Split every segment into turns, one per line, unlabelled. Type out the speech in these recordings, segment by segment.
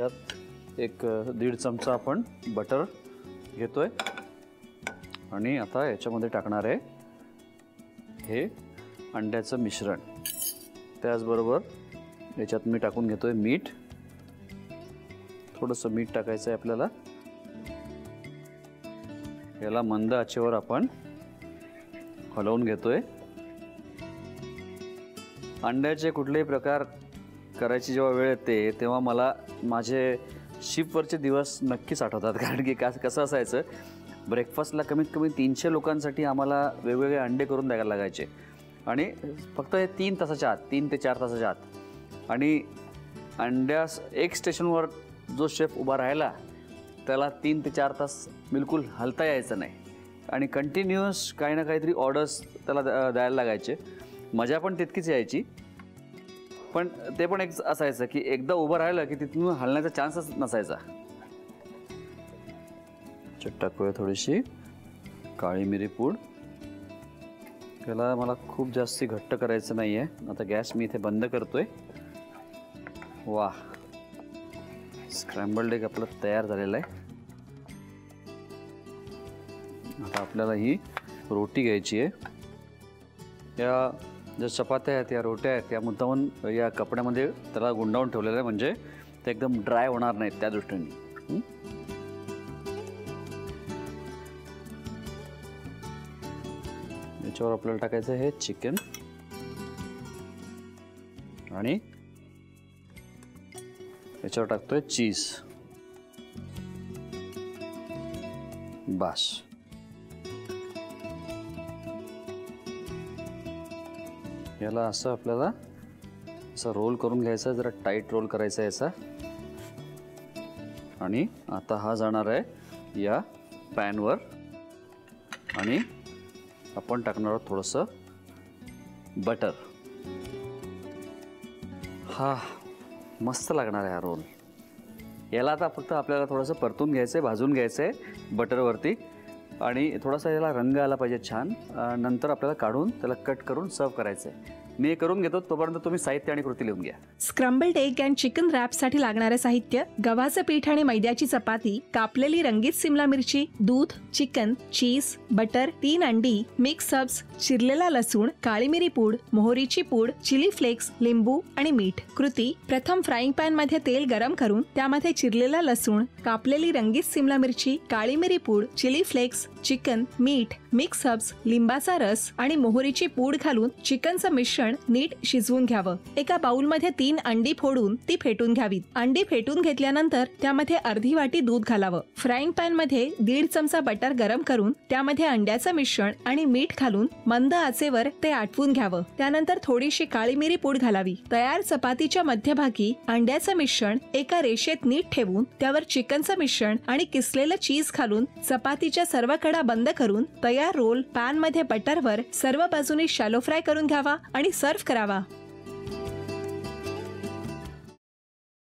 याच्यात एक 1.5 चमचा आपण बटर घेतोय आणि आता याच्यामध्ये टाकणार आहे हे अंड्याचं मिश्रण। त्याचबरोबर याच्यात मी टाकून घेतोय मीठ, थोडंसं मीठ टाकायचं आहे आपल्याला। याला मंद आचेवर आपण हलवून घेतोय। अंड्याचे कुठलेही प्रकार करायची जेव्हा वेळ येते तेव्हा मला माझे शिपवरचे दिवस नक्कीच आठवतात, कारण की कसं असायचं, ब्रेकफास्टला कमीत कमी 300 लोकांसाठी आम्हाला वेगवेगळे अंडे करून द्यायला लागायचे आणि फक्त हे 3 तासाच्या आत, 3 ते 4 तासाच्या आत। आणि अंड्यास एक स्टेशनवर जो शेफ उभा राहिला त्याला 3 ते 4 तास बिलकुल हलता यायचं नाही आणि कंटिन्युअस काही ना काहीतरी ऑर्डर्स त्याला द्यायला लागायचे। मजा पण तितकीच यायची, पण ते पण एक असायचं की एकदा उभं राहिलं की तिथून हलण्याचा चान्सच नसायचा। टाकूया थोडीशी काळी मिरी पूड। त्याला मला खूप जास्ती घट्ट करायचं नाही आहे। आता गॅस मी इथे बंद करतोय। वाह, स्क्रॅम्बल्ड एग आपलं तयार झालेलं आहे। आता आपल्याला ही रोटी घ्यायची आहे। या ज्या चपात्या आहेत, या रोट्या आहेत, या मुद्दामून या कपड्यामध्ये त्याला गुंडाळून ठेवलेलं आहे, म्हणजे ते एकदम ड्राय होणार नाहीत त्या दृष्टीने। याच्यावर आपल्याला टाकायचं आहे चिकन आणि याच्यावर टाकतोय चीज। बस, याला असं आपल्याला असं रोल करून घ्यायचं, जरा टाईट रोल करायचा याचा। आणि आता हा जाणार आहे या पॅनवर आणि आपण टाकणार आहोत थोडंसं बटर। हा मस्त लागणार आहे हा रोल। याला आता फक्त आपल्याला थोडंसं परतून घ्यायचं आहे, भाजून घ्यायचं आहे बटरवरती आणि थोडासा याला रंग आला पाहिजे छान। नंतर आपल्याला काढून त्याला कट करून सर्व करायचं आहे। मी करून घेतो, तोपर्यंत तुम्ही साहित्य आणि कृती लिहून घ्या।
स्क्रम्बल्ड एग अँड चिकन रॅपसाठी लागणारे साहित्य: गव्हाचं पीठ आणि मैद्याची चपाती, कापलेली रंगीत सिमला मिरची, दूध, चिकन, चीज, बटर, 3 अंडी, मिक्स हर्ब्स, चिरलेला लसूण, काळी मिरी पूड, मोहरीची पूड, चिली फ्लेक्स, लिंबू आणि मीठ। कृती: प्रथम फ्राईंग पॅन मध्ये तेल गरम करून त्यामध्ये चिरलेला लसूण, कापलेली रंगीत सिमला मिरची, काळी मिरी पूड, चिली फ्लेक्स, चिकन, मीठ, मिक्स हर्ब्स, लिंबाचा रस आणि मोहरीची पूड घालून चिकनचं मिश्रण नीट शिजवून घ्यावं। एका बाउलमध्ये 3 अंडी फोडून ती फेटून घ्यावीत। अंडी फेटून घेतल्यानंतर त्यामध्ये अर्धी वाटी दूध घालावं। फ्राईंग पॅन मध्ये 1.5 चमचा बटर गरम करून त्यामध्ये अंड्याचं मिश्रण आणि मीठ घालून मंद आचेवर ते आटवून घ्यावं। त्यानंतर थोडीशी काळी मिरी पूड घालावी। तयार चपातीच्या मध्यभागी अंड्याचं मिश्रण एका रेषेत नीट ठेवून त्यावर चिकनचं मिश्रण आणि किसलेलं चीज घालून चपातीच्या सर्व कडा बंद करून तयार रोल पॅन मध्ये बटरवर सर्व बाजूनी शॅलो फ्राय करून घ्यावा आणि सर्व्ह करावा।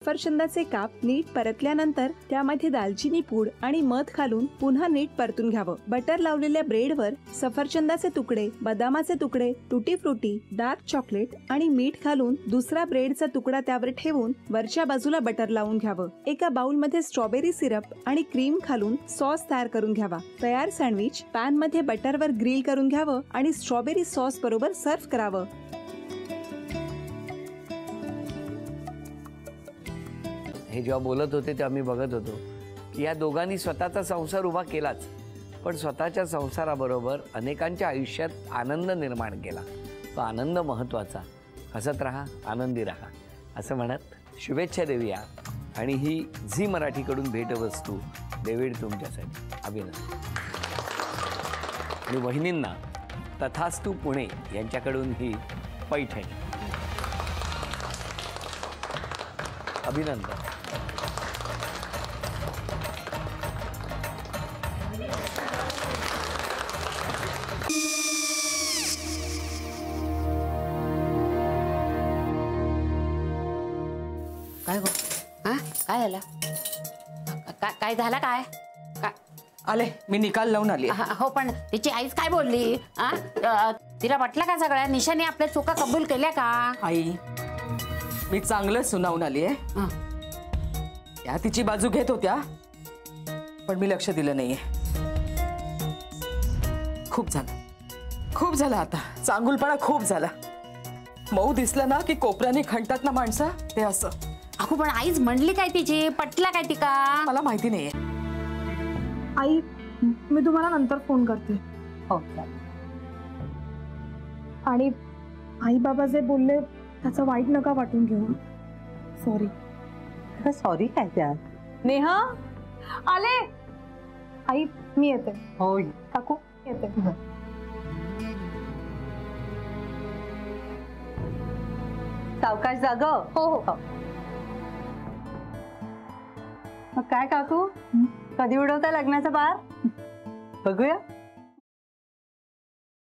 सफरचंदाचे काप नीट परतल्यानंतर त्यामध्ये दालचिनी पूड आणि मध घालून पुन्हा नीट परतून घ्यावं। बटर लावलेल्या ब्रेडवर सफरचंदाचे तुकडे, बदामाचे तुकडे, टुटी फ्रुटी, डार्क चॉकलेट आणि मीठ घालून दुसरा ब्रेडचा तुकडा त्यावर ठेवून वरच्या बाजूला बटर लावून घ्यावं। एका बाउल मध्ये स्ट्रॉबेरी सिरप आणि क्रीम घालून सॉस तयार करून घ्यावा। तयार सँडविच पॅन मध्ये बटरवर ग्रिल करून घ्यावं आणि स्ट्रॉबेरी सॉस बरोबर सर्व्ह करावं।
हे जेव्हा बोलत होते तेव्हा मी बघत होतो की या दोघांनी स्वतःचा संसार उभा केलाच, पण स्वतःच्या संसाराबरोबर अनेकांच्या आयुष्यात आनंद निर्माण केला। तो आनंद महत्त्वाचा। हसत राहा, आनंदी राहा असं म्हणत शुभेच्छा देऊया। आणि ही झी मराठीकडून भेटवस्तू डेव्हिड तुमच्यासाठी। अभिनंदन। आणि वहिनींना तथास्तू पुणे यांच्याकडून ही पैठणी। अभिनंदन।
काय गो? हा काय झालं? काय झालं? काय
आले मी निकाल लावून आली।
हो पण तिची आईच काय बोलली? तिला वाटलं का सगळ्या निशाने आपल्या चुका कबूल केल्या का?
आई मी चांगलं सुनावून आली आहे। त्या तिची बाजू घेत होत्या, पण मी लक्ष दिलं नाहीये. खूप झालं आता. चांगुलपणा खूप झाला. मऊ दिसलं ना की कोपऱ्याने खणतात ना माणसं, ते असं.
अगो पण आईच म्हणली काय तिची, पटला काय ती का?
मला माहिती नाहीये.
आई, मी तुम्हाला नंतर फोन करते.
हो.
आणि आई बाबा जे बोलले त्याचं वाईट नका वाटून घेऊ. सॉरी.
सॉरी काय त्यात?
नेहा आले. आई मी येते.
हो
काकू येते.
सावकाश जाग.
हो हो.
मग काय काकू, कधी उडवता लग्नाचा बार? बघूया.